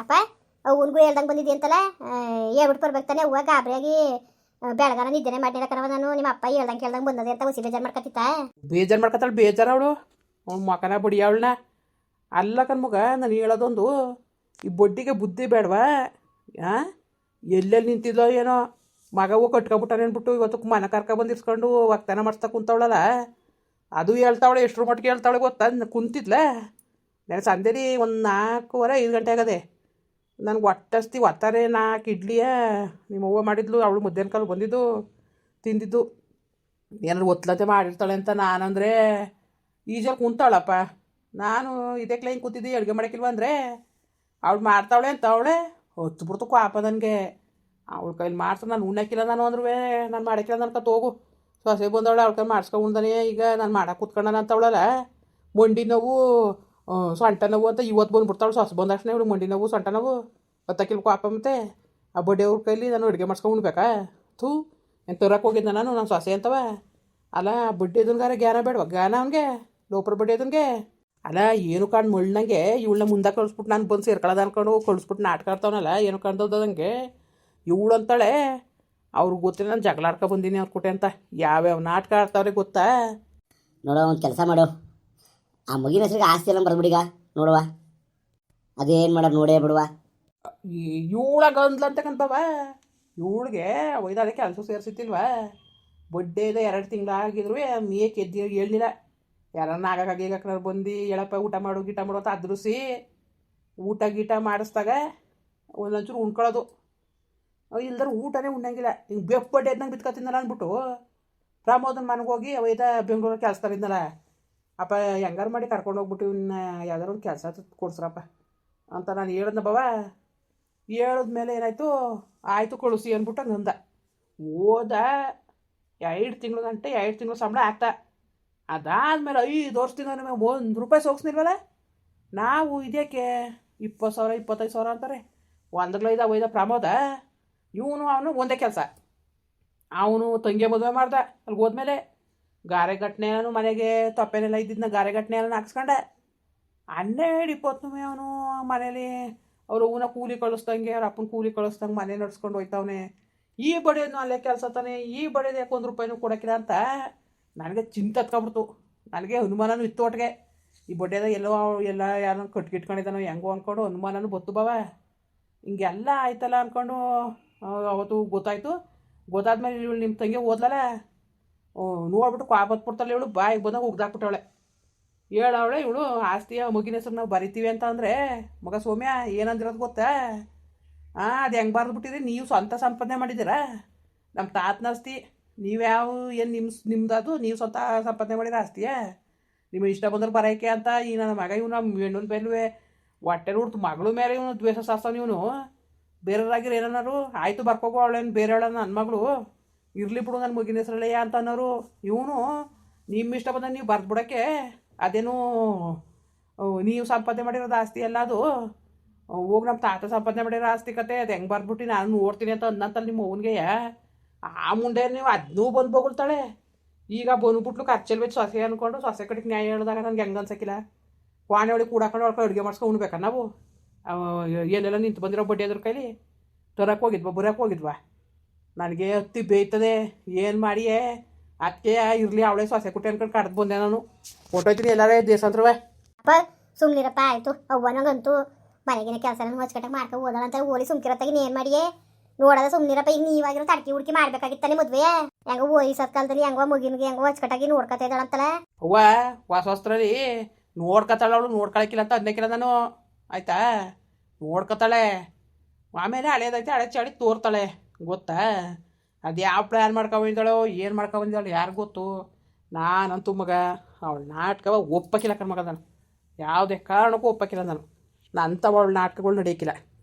ಅಪ್ಪ ಅವನ್ಗೂ ಹೇಳ್ದಂಗೆ ಬಂದಿದ್ದೆ ಅಂತಲ್ಲ ಹೇಳ್ಬಿಟ್ಟು ಬರ್ಬೇಕು ತಾನೆ ಹೂವು ಗಾಬರಿಯಾಗಿ ಬೆಳಗಾನ ನಿದ್ದೆನೆ ಮಾಡಿಲ್ಲ ಕಣವ ನಾನು ನಿಮ್ಮ ಅಪ್ಪ ಹೇಳ್ದಂಗೆ ಕೇಳ್ದಂಗೆ ಬಂದದೆ ಅಂತ ಹುಸಿ ಬೇಜಾರು ಮಾಡ್ಕತ್ತಿತ್ತ ಬೇಜಾರು ಮಾಡ್ಕೊತಾಳೆ ಬೇಜಾರು ಅವಳು ಅವ್ನ ಮಕನ ಬಡಿ ಅವಳನ್ನ ಅಲ್ಲ ಕಣ್ಮಗ ನಾನು ಹೇಳೋದೊಂದು ಈ ಬಡ್ಡಿಗೆ ಬುದ್ಧಿ ಬೇಡವಾ ಹಾಂ ಎಲ್ಲೆಲ್ಲಿ ನಿಂತಿದ್ಲೋ ಏನೋ ಮಗವು ಕಟ್ಕೊಬಿಟ್ಟಾನೆ ಅಂದ್ಬಿಟ್ಟು ಇವತ್ತು ಮನ ಕರ್ಕೊಬಂದಿರ್ಸ್ಕೊಂಡು ವಾಗ್ದಾನ ಮಾಡಿಸ್ತಾ ಕುಂತವಳಲ್ಲ ಅದು ಹೇಳ್ತಾವಳೆ ಎಷ್ಟರ ಮಟ್ಟಿಗೆ ಹೇಳ್ತಾವಳೆ ಗೊತ್ತಾ ಕುಂತಿದ್ಲ ನಾನು ಸಂದೇರಿ ಒಂದು 4:15 ಆಗದೆ ನನಗೆ ಒಟ್ಟಸ್ತಿ ಒತ್ತಾರೆ 4 ಇಡ್ಲಿಯ ನಿಮ್ಮ ಅವ್ವ ಮಾಡಿದ್ಲು ಅವಳು ಮಧ್ಯಾಹ್ನ ಕಾಲ ಬಂದಿದ್ದು ತಿಂದಿದ್ದು ಏನಾದ್ರು ಒತ್ಲತೆ ಮಾಡಿರ್ತಾಳೆ ಅಂತ ನಾನಂದರೆ ಈಜಲ್ಲಿ ಕುಂತಾಳಪ್ಪ ನಾನು ಇದಕ್ಕೆ ಹಿಂಗೆ ಕೂತಿದ್ದೆ ಅಡುಗೆ ಮಾಡೋಕ್ಕಿಲ್ವ ಅಂದರೆ ಅವಳು ಮಾಡ್ತಾವಳೆ ಅಂತ ಅವಳೆ ಹೊತ್ತು ಬಿಡ್ತು ಪಾಪ ನನಗೆ ಅವಳ ಕೈಲಿ ಮಾಡ್ತಾರೆ ನಾನು ಉಣ್ಣಕ್ಕಿಲ್ಲ ನಾನು ಅಂದ್ರೂ ನಾನು ಮಾಡೋಕ್ಕಿಲ್ಲ ನನ್ಕತ್ ಹೋಗು ಸೊಸೆ ಬಂದವಳೆ ಅವಳ ಕೈ ಮಾಡಿಸ್ಕೊಂಡು ಉಣ್ದಾನೆ ಈಗ ನಾನು ಮಾಡಕ್ಕೆ ಕೂತ್ಕೊಂಡಾನ ಅಂತವಳಲ್ಲ ಮಂಡಿ ನೋವು ಸೊಂಟ ನೋವು ಅಂತ ಇವತ್ತು ಬಂದುಬಿಡ್ತಾವಳು ಸೊಸೆ ಬಂದಕ್ಷಣ ಇವಳು ಮಂಡಿ ನೋವು ಸೊಂಟ ನೋವು ಹೊತ್ತಕ್ಕಿಲ್ ಪಾಪ ಮತ್ತೆ ಆ ಬಡ್ಡೆಯವ್ರ ಕೈಲಿ ನಾನು ಅಡುಗೆ ಮಾಡ್ಸ್ಕೊಂಡು ಉಣ್ಬೇಕಾ ಥೂ ಏನು ತರಕ್ಕೆ ಹೋಗಿದ್ದೆ ನಾನು ಸೊಸೆ ಅಂತವ ಅಲ್ಲ ಬಡ್ಡಿ ಇದನ್ಗಾರ ಜ್ಞಾನ ಬೇಡವ ಜ್ಞಾನ ಅವನಿಗೆ ಲೋಪರ್ ಬಡ್ಡಿ ಇದನ್ಗೆ ಅಲ್ಲ ಏನು ಕಾಣ್ ಮುಳ್ಳಂಗೆ ಇವಳನ್ನ ಮುಂದೆ ಕಳಿಸ್ಬಿಟ್ಟು ನಾನು ಬಂದು ಸೇರ್ಕೊಳ್ಳೋದು ಅನ್ಕೊಂಡು ಕಳಿಸ್ಬಿಟ್ಟು ನಾಟಕ ಆಡ್ತಾವನಲ್ಲ ಏನು ಕಾಣ್ದೋದಂಗೆ ಇವಳು ಅಂತಾಳೆ ಅವ್ರಿಗೆ ಗೊತ್ತಿಲ್ಲ ನಾನು ಜಗಳ ಆಡ್ಕೊ ಬಂದೀನಿ ಅವ್ರ ಕುಟೆ ಅಂತ ಯಾವ್ಯಾವ ನಾಟಕ ಆಡ್ತಾವ್ರೆ ಗೊತ್ತಾ ನೋಡೋ ಒಂದು ಕೆಲಸ ಮಾಡು ಆ ಮಗಿನ ಹೆಸರಿಗೆ ಆಸ್ತಿ ಎಲ್ಲ ಬರ್ಬಿಡಿಗ ನೋಡುವ ಅದೇನು ಮಾಡೋದು ನೋಡೇ ಬಿಡುವ ಇವಳ ಗಂದ್ಲಂತ ಕಣ್ಬವ ಇವಳಿಗೆ ಒಯ್ದಾಳೆ ಕೆಲಸ ಸೇರಿಸಿತ್ತಿಲ್ವ ಬಡ್ಡೆ ಇದೆ 2 ತಿಂಗಳಾಗಿದ್ರು ಮೇಕೆ ಎದ್ದು ಹೇಳಿಲ್ಲ ಯಾರನ್ನ ಆಗಾಗ ಬಂದು ಹೇಳಪ್ಪ ಊಟ ಮಾಡು ಗೀಟ ಮಾಡು ಅಂತ ಅದ್ರಸಿ ಊಟ ಗೀಟ ಮಾಡಿಸ್ದಾಗ ಒಂದೊಂಚೂರು ಉಣ್ಕೊಳ್ಳೋದು ಇಲ್ದಾರ ಊಟನೇ ಉಣ್ಣಂಗಿಲ್ಲ ಹಿಂಗೆ ಬೆಪ್ಪು ಬಡ್ಡೆ ಎದ್ದಂಗೆ ಬಿತ್ಕೊತಿದ್ನಲ್ಲ ಅಂದ್ಬಿಟ್ಟು ಪ್ರಮೋದನ ಮನೆಗೆ ಹೋಗಿ ಅವೈದ ಬೆಂಗಳೂರಲ್ಲಿ ಕೆಲಸ ಇದ್ನಲ್ಲ ಅಪ್ಪ ಹೆಂಗಾರು ಮಾಡಿ ಕರ್ಕೊಂಡು ಹೋಗ್ಬಿಟ್ಟು ಇನ್ನ ಯಾವ್ದಾರು ಒಂದು ಕೆಲಸ ಕೊಡ್ಸ್ರಪ್ಪ ಅಂತ ನಾನು ಹೇಳಿದ್ನ ಬವ ಹೇಳಿದ್ಮೇಲೆ ಏನಾಯಿತು ಆಯಿತು ಕಳಿಸಿ ಅಂದ್ಬಿಟ್ಟು ನಂದ ಹೋದ 2 ತಿಂಗಳು ಗಂಟೆ 2 ತಿಂಗಳು ಸಂಬಳ ಆಗ್ತಾ ಅದಾದಮೇಲೆ 5 ವರ್ಷದಿಂದ ನಮಗೆ ₹1 ಸೋಗಿಸ್ನಿಲ್ವಲ್ಲ ನಾವು ಇದಕ್ಕೆ 20,000 25,000 ಅಂತಾರೆ ಒಂದಗ್ಲೈದ ಒಯ್ದ ಪ್ರಮೋದ ಇವನು ಅವನು ಒಂದೇ ಕೆಲಸ ಅವನು ತಂಗಿ ಮದುವೆ ಮಾಡ್ದ ಅಲ್ಲಿಗೆ ಹೋದ್ಮೇಲೆ ಗಾರೆ ಘಟನೆನೂ ಮನೆಗೆ ತೊಪ್ಪೆನೆಲ್ಲ ಇದ್ದಿದ್ದನ್ನ ಗಾರೆ ಘಟನೆಲ್ಲ ಹಾಕ್ಸ್ಕೊಂಡೆ 12-20 ಅವನು ಮನೇಲಿ ಅವ್ರ ಹೂನ ಕೂಲಿ ಕಳಿಸ್ದಂಗೆ ಅವ್ರ ಅಪ್ಪನ ಕೂಲಿ ಕಳಿಸ್ದಂಗೆ ಮನೆ ನಡ್ಸ್ಕೊಂಡು ಹೋಯ್ತವನೆ ಈ ಬಡಿಯೋದು ಅಲ್ಲೇ ಕೆಲಸ ತಾನೆ ಈ ಬಡಿಯೋದು ಯಾಕೆ ₹1 ಕೊಡೋಕ್ಕಿಲ್ಲ ಅಂತ ನನಗೆ ಚಿಂತೆ ಹತ್ಕೊಬಿಡ್ತು ನನಗೆ ಅನುಮಾನನೂ ಇತ್ತು ಒಟ್ಟಿಗೆ ಈ ಬಡ್ಡೆದ ಎಲ್ಲೋ ಎಲ್ಲ ಯಾರನ್ನ ಕಟ್ಕಿಟ್ಕೊಂಡಿದ್ದಾನೋ ಹೆಂಗೋ ಅಂದ್ಕೊಂಡು ಅನುಮಾನನೂ ಬತ್ತು ಬಾವ ಹಿಂಗೆಲ್ಲ ಆಯ್ತಲ್ಲ ಅಂದ್ಕೊಂಡು ಅವತ್ತು ಗೊತ್ತಾಯಿತು ಗೊತ್ತಾದ್ಮೇಲೆ ಇವಳು ನಿಮ್ಮ ತಂಗಿ ಓದ್ಲಲ್ಲ ನೋಡ್ಬಿಟ್ಟು ಬತ್ಬಿಡ್ತಾಳೆ ಇವಳು ಬಾಯಿಗೆ ಬಂದಾಗ ಉಗ್ದಾಕ್ಬಿಟ್ಟವಳೆ ಹೇಳವಳೆ ಇವಳು ಆಸ್ತಿಯ ಮಗಿನ ಹೆಸರು ನಾವು ಬರಿತೀವಿ ಅಂತ ಅಂದರೆ ಮಗ ಸೌಮ್ಯ ಏನಂದಿರೋದು ಗೊತ್ತಾ ಅದು ಹೆಂಗೆ ಬರೆದ್ಬಿಟ್ಟಿರಿ ನೀವು ಸ್ವಂತ ಸಂಪಾದನೆ ಮಾಡಿದ್ದೀರಾ ನಮ್ಮ ತಾತನ ಆಸ್ತಿ ನೀವ್ಯಾವ ಏನು ನಿಮ್ದು ನೀವು ಸ್ವಂತ ಸಂಪಾದನೆ ಮಾಡಿರ ಆಸ್ತಿಯಾ ನಿಮಗೆ ಇಷ್ಟ ಬಂದ್ರೆ ಬರೋಕೆ ಅಂತ ಈ ನನ್ನ ಮಗ ಇವನು ನಮ್ಮ ಹೆಣ್ಣನ ಮೇಲುವೆ ಹೊಟ್ಟೆ ಹುಡ್ತು ಮಗಳು ಮೇಲೆ ಇವನು ದ್ವೇಷ ಸಾಸ್ತಾವ ಇವನು ಬೇರೆಯವ್ರಾಗಿರು ಏನನ್ನಾರು ಆಯಿತು ಬರ್ಕೋಗೋ ಅವಳೇನು ಬೇರೆ ಹೇಳ ನನ್ನ ಮಗಳು ಇರಲಿ ಬಿಡು ನನ್ನ ಮಗಿನ ಹೆಸರಲ್ಲಯ್ಯ ಅಂತ ಅನ್ನೋರು ಇವನು ನಿಮ್ಮ ಇಷ್ಟ ಬಂದಾಗ ನೀವು ಬರ್ದ್ಬಿಡೋಕ್ಕೆ ಅದೇನು ನೀವು ಸಂಪಾದನೆ ಮಾಡಿರೋದು ಆಸ್ತಿ ಎಲ್ಲ ಅದು ಹೋಗಿ ನಮ್ಮ ತಾತ ಸಂಪಾದನೆ ಮಾಡಿರೋ ಆಸ್ತಿ ಕತೆ ಅದು ಹೆಂಗೆ ಬರ್ದ್ಬಿಟ್ಟು ನಾನು ನೋಡ್ತೀನಿ ಅಂತ ಅನ್ನಂತಲ್ಲಿ ನಿಮ್ಮ ಅವನಿಗೆ ಆ ಮುಂದೆ ನೀವು ಅದನ್ನೂ ಬಂದು ಬೊಗಳ್ತಾಳೆ ಈಗ ಬಂದ್ಬಿಟ್ಲು ಖರ್ಚಲ್ಲಿ ಬೇಕು ಸೊಸೆ ಅಂದ್ಕೊಂಡು ಸೊಸೆ ಕಡೆಗೆ ನ್ಯಾಯ ಹೇಳಿದಾಗ ನನಗೆ ಹೆಂಗೆ ಅನ್ಸಕ್ಕಿಲ್ಲ ಕ್ವಾಣೆ ಒಳಗೆ ಕೂಡಾಕೊಂಡು ಅಡುಗೆ ಮಾಡ್ಸ್ಕೊಂಡು ಉಣ್ಬೇಕಾ ನಾವು ಎಲ್ಲೆಲ್ಲ ನಿಂತು ಬಂದಿರೋ ಬಡ್ಡಿ ಅದ್ರ ಕೈಲಿ ತರಕ್ಕೆ ಹೋಗಿದ್ವಾ ಬರೋಕ್ಕೆ ಹೋಗಿದ್ವಾ ನನಗೆ ಹತ್ತಿ ಬೇಯ್ತದೆ ಏನು ಮಾಡಿಯೇ ಅದಕ್ಕೆ ಇರಲಿ ಅವಳೇ ಸೊಸೆ ಕುಟ್ಟಿ ಅನ್ಕೊಂಡು ಕಡ್ದು ಬಂದೆ ನಾನು ಹೊಟ್ಟೋಯ್ತೀನಿ ಎಲ್ಲಾರೇ ದೇಶಂತ್ರವೇ ಅಪ್ಪ ಸುಮ್ಮನಿರಪ್ಪ ಆಯಿತು ಅವ್ವನಂಗಂತೂ ಮನೆಗಿನ ಕೆಲಸ ಹೊಚ್ಕಟ್ಟಾಗ ಮಾಡ್ಕೊ ಓದೋಣ ಅಂತ ಓಲಿ ಸುಮ್ಕಿರತ್ತಾಗ ಏನು ಮಾಡಿಯೇ ನೋಡೋದ ಸುಮ್ಮನಿರಪ್ಪ ಈಗ ನೀವಾಗಿರೋ ತಡ್ಕಿ ಹುಡುಕಿ ಮಾಡ್ಬೇಕಾಗಿತ್ತಾನೆ ಮದುವೆ ಹೆಂಗೋ ವಯಸ್ಸಾದ ಕಾಲದಲ್ಲಿ ಹೆಂಗೋ ಮುಗಿನ್ಗೆ ಹೆಂಗೋ ಹೊಚ್ಕಟ್ಟಾಗಿ ನೋಡ್ಕೊತಾ ಇದ್ದಾಳಂತಲ್ಲ ಅವ್ವ ಹೊಸವಸ್ತ್ರಲ್ಲಿ ನೋಡ್ಕೊತಾಳೆ ಅವಳು ನೋಡ್ಕೊಳಕ್ಕಿಲ್ಲ ಅಂತ ಅದನ್ನೇಕಿಲ್ಲ ನಾನು ಆಯ್ತಾ ನೋಡ್ಕೊತಾಳೆ ಆಮೇಲೆ ಹಳೇದೈತೆ ಹಳೆ ಚಳಿ ತೋರ್ತಾಳೆ ಗೊತ್ತಾ ಅದು ಯಾವ ಪ್ಲ್ಯಾನ್ ಮಾಡ್ಕೊಬಂದಿದ್ದಾಳೋ ಏನು ಮಾಡ್ಕೊಬಂದಿದ್ದಾಳು ಯಾರು ಗೊತ್ತು ನಾನಂತೂ ಮಗ ಅವಳು ನಾಟಕವ ಒಪ್ಪಕ್ಕಿಲ್ಲ ಕಣ್ಮಗ ನಾನು ಯಾವುದೇ ಕಾರಣಕ್ಕೂ ಒಪ್ಪಕ್ಕಿಲ್ಲ ನಾನು ಅಂಥವಳು ನಾಟಕಗಳು ನಡೆಯಕ್ಕಿಲ್ಲ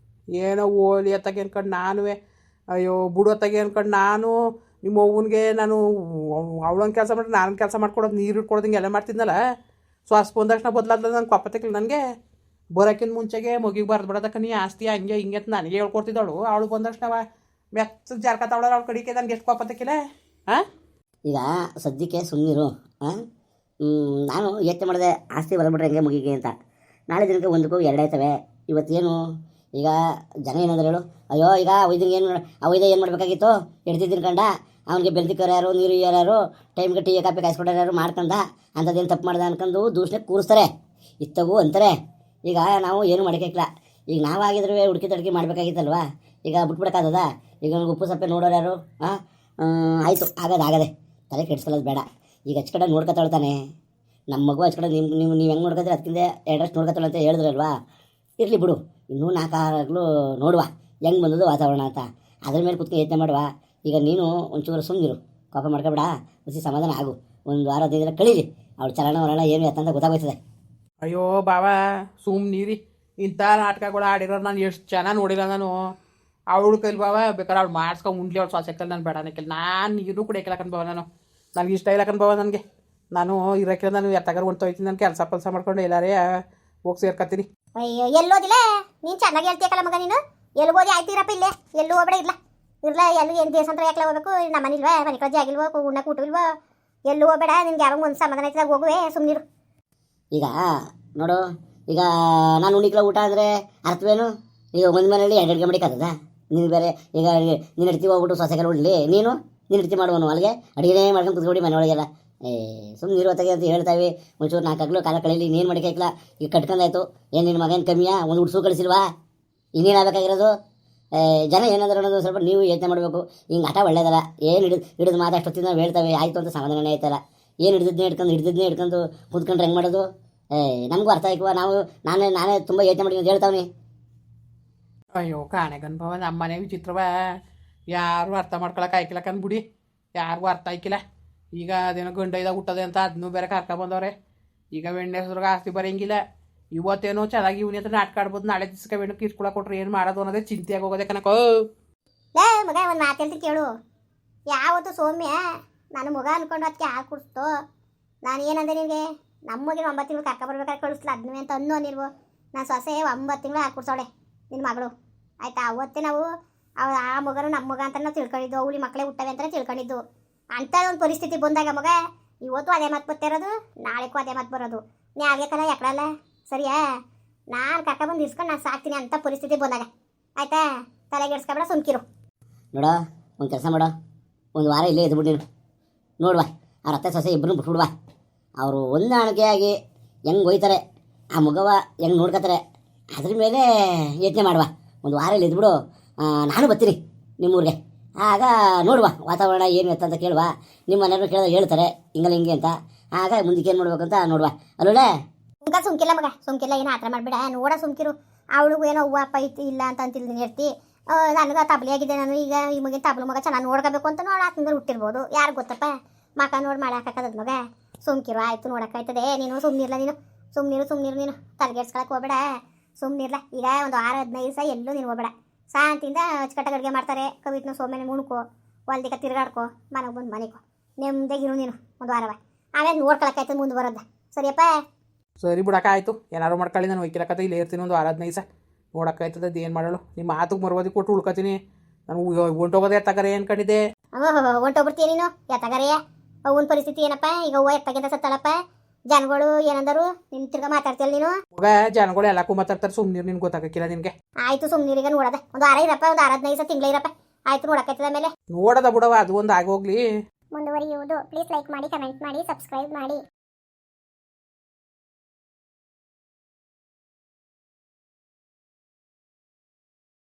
ಏನೋ ಓಲಿ ಅತ್ತಾಗೆ ಅನ್ಕೊಂಡು ನಾನು ಅಯ್ಯೋ ಬುಡು ಅತ್ತಾಗೆ ಅನ್ಕೊಂಡು ನಾನು ನಿಮ್ಮ ಅವ್ವನಿಗೆ ನಾನು ಅವಳೊಂದು ಕೆಲಸ ಮಾಡಿ ನಾನು ಕೆಲಸ ಮಾಡ್ಕೊಡೋದು ನೀರು ಇಟ್ಕೊಡೋದು ಎಲ್ಲ ಮಾಡ್ತಿದ್ನಲ್ಲ ಶ್ವಾಸ ಬಂದಕ್ಷಣ ಬದಲಾದ್ಲ ನನಗೆ ಕೊಪ್ಪತ್ತಿಲ್ಲ ನನಗೆ ಬರೋಕ್ಕಿಂತ ಮುಂಚೆಗೆ ಮಗಿಗೆ ಬರ್ದು ಬಿಡೋದಕ್ಕೆ ನೀ ಆಸ್ತಿ ಹಂಗೆ ಹಿಂಗೆ ಅಂತ ನನಗೆ ಹೇಳ್ಕೊಡ್ತಿದ್ದಾಳು ಅವಳು ಬಂದಕ್ಷಣ ಮೆತ್ತ ಜಾರ್ಕತ್ತಾವಳ ಅವಳು ಕಡಿಕೆ ನನಗೆ ಎಷ್ಟು ಕೊಪ್ಪತ್ತಕ್ಕಿಲ್ಲ ಹಾಂ ಈಗ ಸದ್ಯಕ್ಕೆ ಸುಮ್ಮನಿರು ನಾನು ಯೋಚನೆ ಮಾಡಿದೆ ಆಸ್ತಿ ಬರಬಿಟ್ರೆ ಹೆಂಗೆ ಮುಗಿಗೆ ಅಂತ ನಾಳೆ ದಿನಕ್ಕೆ ಒಂದಕ್ಕೂ 2 ಆಯ್ತವೆ ಇವತ್ತೇನು ಈಗ ಜನ ಏನಂದ್ರೆ ಹೇಳು, ಅಯ್ಯೋ ಈಗ ಒಯ್ದಿಗೆ ಏನು ಒಯ್ದ ಏನು ಮಾಡಬೇಕಾಗಿತ್ತು, ಹಿಡ್ದು ತಿನ್ಕಂಡ ಅವ್ನಿಗೆ ಬೆಲ್ದಿಕ್ಕರು ಯಾರು, ನೀರು ಯಾರು, ಟೈಮ್ಗೆ ಟೀ ಕಾಫಿ ಕಾಯಿಸ್ಕೊಡೋರು ಯಾರು ಮಾಡ್ಕಂಡ ಅಂಥದ್ದೇನು ತಪ್ಪು ಮಾಡ್ದೆ ಅನ್ಕೊಂಡು ದೂಷಣೆ ಕೂರಿಸ್ತಾರೆ, ಇತ್ತವು ಅಂತಾರೆ. ಈಗ ನಾವು ಏನು ಮಾಡೋಕ್ಕಿಲ್ಲ. ಈಗ ನಾವಾಗಿದ್ರೂ ಹುಡುಕಿ ತಡ್ಕಿ ಮಾಡಬೇಕಾಗಿತ್ತಲ್ವಾ, ಈಗ ಬಿಟ್ಬಿಡಕ್ಕಾಗದ. ಈಗ ನನಗೆ ಉಪ್ಪು ಸಪ್ಪೆ ನೋಡೋರು ಯಾರು? ಆಯಿತು, ಆಗದೆ ತಲೆ ಕೆಡ್ಸ್ಕೊಳ್ಳೋದು ಬೇಡ. ಈಗ ಹಚ್ಕಡೆ ನೋಡ್ಕೊತಾಳ್ತಾನೆ ನಮ್ಮ ಮಗು, ಹಚ್ಕಡೆ ನೀವು ಹೆಂಗೆ ನೋಡ್ಕೊತೀರಿ ಅದಕ್ಕಿಂತ ಎರಡಷ್ಟು ನೋಡ್ಕೊತಾಳೆ ಅಂತ ಹೇಳಿದ್ರಲ್ವಾ. ಇರಲಿ ಬಿಡು, ಇನ್ನೂ 4 ಆಗ್ಲೂ ನೋಡುವ ಹೆಂಗೆ ಬಂದದ್ದು ವಾತಾವರಣ ಅಂತ, ಅದ್ರ ಮೇಲೆ ಕುತ್ಕೊಂಡು ಯತ್ನ ಮಾಡುವ. ಈಗ ನೀನು ಒಂಚೂರು ಸುಮ್ಮನಿರು, ಕೋಪ ಮಾಡ್ಕೊಬೇಡ, ಖುಷಿ ಸಮಾಧಾನ ಆಗು. 1 ವಾರ 15 ದಿನ ಕಳೀಲಿ, ಅವಳು ಚಲನ ವರಣ ಏನು ಎತ್ತಂತ ಗೊತ್ತಾಗೋಯ್ತದೆ. ಅಯ್ಯೋ ಬಾವ ಸುಮ್ಮನಿರಿ, ಇಂಥ ನಾಟಕಗಳು ಆಡಿರೋರು ನಾನು ಎಷ್ಟು ಚೆನ್ನಾಗಿ ನೋಡಿಲ್ಲ ನಾನು. ಅವಳು ಕೈಲಿ ಬಾವ ಬೇಕಾದ್ರೆ ಅವ್ಳು ಮಾಡಿಸ್ಕೊಂಡು ಉಂಡ್ಲಿ, ಅವ್ಳು ಸೊಸೆಕಲ್ಲಿ ನಾನು ಬೇಡ ಅನ್ನಕ್ಕಿಲ್ಲ. ನಾನು ನೀರು ಕುಡಿಯೋಕ್ಕಿಲ್ಲಕನ್ ಬಾವ, ನನಗೆ ಇಷ್ಟ ಇಲ್ಲಕನ್ ಬಾವ. ನಾನು ಇರೋಕ್ಕಿಲ್ಲ, ನಾನು ಎತ್ತಗಾರ ಹೊಂಟೋಯ್ತೀನಿ. ನಾನು ಕೆಲಸ ಮಾಡ್ಕೊಂಡು ಎಲ್ಲಾರೇ ಹೋಗಿ ಸೇರ್ಕೊತೀನಿ. ಅಯ್ಯೋ ಎಲ್ಲೋದಿಲ್ಲ, ನೀನು ಚೆನ್ನಾಗಿ ಹೇಳ್ತೀಯಕ್ಕಲ್ಲ ಮಗ. ನೀನು ಎಲ್ಗೋದಿ ಆಯ್ತು, ಇರಪ್ಪ ಇಲ್ಲೇ, ಎಲ್ಲೂ ಹೋಗ್ಬೇಡ. ಇರ್ಲ ಎಲ್ಲೂ ಏನು ದೇವಸ್ಥಾನ ಯಾಕೆ ಹೋಗ್ಬೇಕು, ನಮ್ಮನಿಲ್ವಾ, ಮನೆ ಕಜ್ಜಿ ಆಗಿಲ್ವೋ, ಉಣ್ಣಕ್ಕೆ ಊಟ ಇಲ್ವೋ, ಎಲ್ಲೂ ಹೋಗ್ಬೇಡ. ನಿನ್ಗೆ ಯಾವಾಗ ಒಂದು ಸಮಾಧಾನ ಆಯ್ತದಾಗ ಹೋಗುವೆ, ಸುಮ್ಮನಿರು. ಈಗ ನೋಡು, ಈಗ ನಾನು ಉಣ್ಣಿಕ್ಲ ಊಟ ಅಂದರೆ ಅರ್ಥವೇನು? ಈಗ ಒಂದು ಮನೇಲಿ 2 ಅಡುಗೆ ಮಾಡಿಕ್ಕದ ನೀನು ಬೇರೆ. ಈಗ ನೀನು ಹೆಡ್ತಿ ಹೋಗ್ಬಿಟ್ಟು ಸೊಸೆಗೆಲ್ಲ ಉಳ್ಳಿ, ನೀನು ಹೆಡ್ತಿ ಮಾಡುವನು ಅಲ್ಲಿಗೆ ಅಡುಗೆನೇ ಮಾಡ್ಕೊಂಡು ಕುತ್ಕೊಡಿ ಮನೆ ಒಳಗೆಲ್ಲ. ಸುಮ್ಮನೆ ಇರುವತ್ತಾಗೆ ಅಂತ ಹೇಳ್ತಾವೆ. ಒಂಚೂರು 4 ಹಗ್ಲು ಕಾಲ ಕಳೀಲಿ, ಇನ್ನೇನು ಮಾಡಿಕಾಯ್ಕಲ್ಲ. ಈಗ ಕಟ್ಕೊಂಡಾಯ್ತು, ಏನು ನಿನ್ನ ಮಗನ ಕಮ್ಮಿಯಾ? ಒಂದು ಹುಡ್ಸು ಕಳಿಸಿಲ್ವಾ? ಇನ್ನೇನು ಆಗಬೇಕಾಗಿರೋದು? ಜನ ಏನಾದರೂ ಅನ್ನೋದು ಸ್ವಲ್ಪ ನೀವು ಯೋಚನೆ ಮಾಡಬೇಕು. ಹಿಂಗೆ ಆಟ ಒಳ್ಳೇದಲ್ಲ. ಏನು ಹಿಡಿದು ಮಾತಾಡೋತ್ತಿಂದ ನಾವು ಹೇಳ್ತೇವೆ ಆಯಿತು ಅಂತ ಸಮಾಧಾನನೇ ಆಯ್ತಲ್ಲ. ಏನು ಹಿಡಿದದ್ನೇ ಹಿಡ್ಕೊಂಡು ಕುತ್ಕೊಂಡ್ರೆ ಹೆಂಗೆ ಮಾಡೋದು? ನಮಗೂ ಅರ್ಥ ಆಯ್ಕುವ. ನಾನೇ ತುಂಬ ಯೋಚನೆ ಮಾಡಿ ಅಂತ ಹೇಳ್ತಾವ್ನಿ. ಅಯ್ಯೋ ಕಾಣೆಗನ್ ಬಾವ, ನಮ್ಮ ಮನೆ ವಿಚಿತ್ರವ, ಯಾರು ಅರ್ಥ ಮಾಡ್ಕೊಳಕ್ಕೆ ಆಯ್ಕಿಲ್ಲಕನ್ ಬಿಡಿ, ಯಾರಿಗೂ ಅರ್ಥ ಆಯ್ಕಿಲ್ಲ. ಈಗ ಅದೇನೋ ಗಂಡ ಇದಾಗ ಹುಟ್ಟದೆ ಅಂತ ಅದನ್ನೂ ಬೇರೆ ಕರ್ಕೊಬಂದವ್ರೆ. ಈಗ ಬೆಣ್ಣೆ ಹೆಸ್ರಿಗೆ ಆಸ್ತಿ ಬರೋಂಗಿಲ್ಲ. ಇವತ್ತೇನೋ ಚೆನ್ನಾಗಿ ಇವನಿ ಅಂತ ನಾಟಕ ಆಡ್ಬೋದು, ನಾಳೆ ದಿವ್ಸಕ್ಕೆ ಬೆಣ್ಣೆ ಕಿರ್ಕೊಳ ಕೊಟ್ರೆ ಏನು ಮಾಡೋದು ಅನ್ನೋದೇ ಚಿಂತೆಯಾಗಿ ಹೋಗೋದೆ ಕನಕೋ. ಲೇ ಮಗ, ಒಂದು ಮಾತು ಹೇಳ್ತೀನಿ ಕೇಳು. ಯಾವತ್ತು ಸೌಮ್ಯ ನಾನು ಮಗ ಅನ್ಕೊಂಡು ಅದಕ್ಕೆ ಹಾಲು ಕುಡಿಸ್ತು. ನಾನು ಏನಂದೆ ನಿನಗೆ, ನಮಗೆ 9 ತಿಂಗಳು ಕರ್ಕೊಬರ್ಬೇಕಾದ್ರೆ ಕಳಿಸ್ಲ ಅದನ್ನೇ ಅಂತ ಅನ್ನೋ ನೀವು. ನಾನು ಸೊಸೆ 9 ತಿಂಗಳು ಹಾಲು ಕುಡ್ಸೋಳೆ ನಿನ್ನ ಮಗಳು, ಆಯಿತಾ? ಅವತ್ತೇ ನಾವು ಆ ಮಗನು ನಮ್ಮ ಮಗ ಅಂತ ನಾವು ತಿಳ್ಕೊಂಡಿದ್ದು, ಅವಳಿ ಮಕ್ಕಳೇ ಹುಟ್ಟವೆ ಅಂತ ತಿಳ್ಕೊಂಡಿದ್ದು. ಅಂಥ ಒಂದು ಪರಿಸ್ಥಿತಿ ಬಂದಾಗ ಮಗ, ಇವತ್ತು ಅದೇ ಮಾತು ಬರ್ತಿರೋದು, ನಾಳೆಗೂ ಅದೇ ಮಾತು ಬರೋದು. ನೀ ಆಗ್ಬೇಕಲ್ಲ ಯಾಕಡಲ್ಲ, ಸರಿಯಾ? ನಾನು ಕರ್ಕೊಬಂದು ಇಸ್ಕೊಂಡು ನಾನು ಸಾಕ್ತೀನಿ ಅಂತ ಪರಿಸ್ಥಿತಿ ಬಂದಾಗ, ಆಯಿತಾ? ತಲೆಗೆಡ್ಸ್ಕೊಬೇಡ, ಸುಮ್ಕಿರು. ನೋಡ, ಒಂದು ಕೆಲಸ ಮಾಡೋ, 1 ವಾರ ಇಲ್ಲೇ ಇದ್ಬಿಟ್ಟು ನೀನು ನೋಡುವ. ಅವ್ರ ಅತ್ತೆ ಸೊಸೆ ಇಬ್ಬರು ಬಿಟ್ಬಿಡುವ. ಅವರು ಹೊಂದಾಣಿಕೆಯಾಗಿ ಹೆಂಗೆ ಹೋಯ್ತಾರೆ, ಆ ಮಗವ ಹೆಂಗೆ ನೋಡ್ಕೊತಾರೆ, ಅದ್ರ ಮೇಲೆ ಯೋಚನೆ ಮಾಡುವ. 1 ವಾರ ಇಲ್ಲಿ ಇದ್ಬಿಡು, ನಾನು ಬರ್ತೀನಿ ನಿಮ್ಮೂರಿಗೆ. ಆಗ ನೋಡುವ ವಾತಾವರಣ ಏನು ಅಂತ ಕೇಳುವ. ನಿಮ್ಮ ಮನೆಯವರು ಕೇಳಿದ್ರೆ ಹೇಳ್ತಾರೆ ಹಿಂಗಲ್ಲ ಹಿಂಗೆ ಅಂತ. ಆಗ ಮುಂದಕ್ಕೆ ಏನು ಮಾಡ್ಬೇಕಂತ ನೋಡುವ. ಅಲ್ಲೋಳೆ ಸುಮ್ಕ ಸುಮ್ಕಿಲ್ಲ ಮಗ, ಸುಮ್ಕಿಲ್ಲ, ಏನು ಆತರ ಮಾಡಬೇಡ. ನೋಡ ಸುಮ್ಕಿರು. ಅವಳಿಗೂ ಏನೋ ಹೂವು ಅಪ್ಪ ಐತಿ ಇಲ್ಲ ಅಂತ ಅಂತಿಲ್ದಿನಿ ಇರ್ತಿ. ನನಗೆ ತಬ್ಲಿ ಆಗಿದೆ. ನಾನು ಈಗ ಈ ಮಗಿನ ತಬ್ಲು ಮಗ ಚೆನ್ನಾಗಿ ನೋಡ್ಕೋಬೇಕು ಅಂತ ನೋಡ ತಿಂಗಳು ಹುಟ್ಟಿರ್ಬೋದು, ಯಾರು ಗೊತ್ತಪ್ಪ. ಮಕ ನೋಡಿ ಮಾಡಾಕದ ಮಗ. ಸುಮ್ಕಿರು, ಆಯಿತು, ನೋಡೋಕ್ಕಾಯ್ತದೆ. ನೀನು ಸುಮ್ಮನಿರ್ಲ, ಸುಮ್ಮನಿರು ನೀನು ತಲೆಗೆಡ್ಸ್ಕೊಳಕ್ಕೆ ಹೋಗ್ಬೇಡ, ಸುಮ್ಮನಿರ್ಲ. ಈಗ 1 ವಾರ 15 ದಿವಸ ಎಲ್ಲೂ ನೀನು ಹೋಗ್ಬೇಡ. ಶಾಂತಿಯಿಂದ ಅಚ್ಚುಕಟ್ಟಾಗಿ ಅಡುಗೆ ಮಾಡ್ತಾರೆ. ಕವಿತ್ನ ಸೋಮೇನೆ ಮುಣ್ಕೋ, ಹೊಲ್ದಿಕ ತಿರ್ಗಾಡ್ಕೋ, ಮನೆಗೆ ಬಂದು ಮನೆಕೋ, ನೆಮ್ಮದಿಗಿರು ನೀನು 1 ವಾರವ. ಆಮೇಲೆ ನೋಡ್ಕೊಳಕ್ಕಾಯ್ತದೆ ಮುಂದೆ ಬರೋದ, ಸರಿಯಪ್ಪ? ಸರಿ ಬಿಡಕ್ಕ, ಆಯಿತು, ಏನಾರು ಮಾಡ್ಕೊಳ್ಳಿ. ನಾನು ಒಯ್ಕಿರಕತ್ತೆ ಇಲ್ಲೇ ಇರ್ತೀನಿ 1 ವಾರ 15 ದಿವಸ. ನೋಡೋಕ್ಕಾಯ್ತದೆ, ಅದು ಏನು ಮಾಡೋಳು? ನಿಮ್ಮ ಮಾತುಗೆ ಮರವದಿ ಕೊಟ್ಟು ಉಳ್ಕೊತೀನಿ. ನಾನು ಹೊಂಟೋಗೋದೇ ಎತ್ತಗಾರೆ ಏನು ಕಂಡಿದ್ದೆ. ಹೊಂಟೋಗ್ಬಿಡ್ತೀಯ ನೀನು ಎತ್ತಗಾರೆಯ? ಅವನ ಪರಿಸ್ಥಿತಿ ಏನಪ್ಪ? ಈಗ ಹೂವು ಎತ್ತಗಿಂತ ಸತ್ತಳಪ್ಪ. ಜನಗಳು ಏನಂದರು ನಿನ್ ತಿರ್ಗ ಮಾತಾಡ್ತಿಲ್ಲ ನೀನು? ಮಗ, ಜನಗಳು ಎಲ್ಲಕ್ಕೂ ಮಾತಾಡ್ತಾರೆ, ಸುಮ್ಮನಿರು, ನಿನ್ಗೆ ಗೊತ್ತಾಗಕ್ಕಿಲ್ಲ ನಿನಗೆ. ಆಯ್ತು, ಸುಮ್ಮನಿರೀಗ ನೋಡದೆ. 1 ವಾರ ಇರಪ್ಪ, 1 ವಾರ 15 ದಿವಸ ತಿಂಗಳ ಇರಪ್ಪ. ಆಯ್ತು, ನೋಡಕ್ಕಾಯ್ತದ ಮೇಲೆ ನೋಡದ ಬಿಡವ, ಅದು ಒಂದು ಆಗೋಗ್ಲಿ. ಮುಂದುವರಿಯುವುದು. ಪ್ಲೀಸ್ ಲೈಕ್ ಮಾಡಿ, ಕಮೆಂಟ್ ಮಾಡಿ, ಸಬ್ಸ್ಕ್ರೈಬ್ ಮಾಡಿ.